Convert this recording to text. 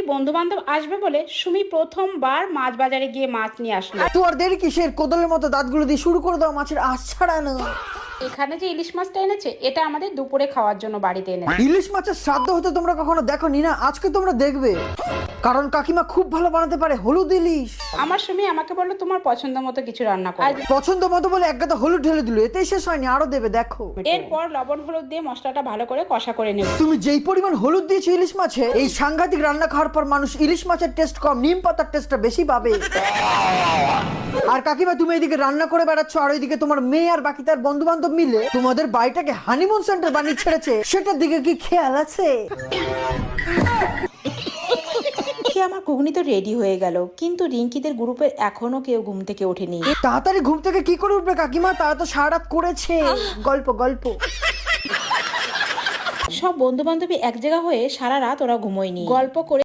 সুমির বন্ধু বান্ধব আসবে বলে সুমি প্রথমবার মাছ বাজারে গিয়ে মাছ নিয়ে আসলো। তোর দেরি কিসের? কোদালের মতো দাঁতগুলো দিয়ে শুরু করে দাও মাছের আঁশ ছাড়ানো। এখানে যে ইলিশ মাছটা এনেছে এটা আমাদের দুপুরে খাওয়ার জন্য বাড়িতে এনেছে। ইলিশ মাছের শ্রাদ্ধ হতে তোমরা কখনো দেখোনি না, আজকে তোমরা দেখবে, কারণ কাকিমা খুব ভালো বানাতে পারে হলুদ ইলিশ। আমার সুমি আমাকে বললো তোমার পছন্দ মতো কিছু রান্না করো। পছন্দ মতো বলে এক গাদা হলুদ ঢেলে দিল, এতেই শেষ হয়নি, আরো দেবে দেখো। এরপর লবণ হলুদ দিয়ে মশলাটা ভালো করে কষা করে নেব। তুমি যেই পরিমাণ হলুদ দিয়েছো ইলিশ মাছে, এই সাংঘাতিক রান্না খাওয়ার পর মানুষ ইলিশ মাছের টেস্ট কম, নিম পাতার টেস্টটা বেশি পাবে। আর কাকিমা তুমি এদিকে রান্না করে বেড়াচ্ছ, আর ওইদিকে তোমার মেয়ে আর বাকি তার বন্ধু বান্ধব মিলে তোমাদের বাড়িটাকে হানিমুন সেন্টার বানিয়ে ছেড়েছে, সেটার দিকে কি খেয়াল আছে? আমার ঘুগনি তো রেডি হয়ে গেল, কিন্তু রিঙ্কিদের গ্রুপের এখনো কেউ ঘুম থেকে ওঠেনি। তাড়াতাড়ি ঘুম থেকে কি করে উঠবে কাকিমা, তারা তো সারা রাত করেছে গল্প গল্প। সব বন্ধু বান্ধবী এক জায়গা হয়ে সারা রাত ওরা ঘুমোয়নি, গল্প করে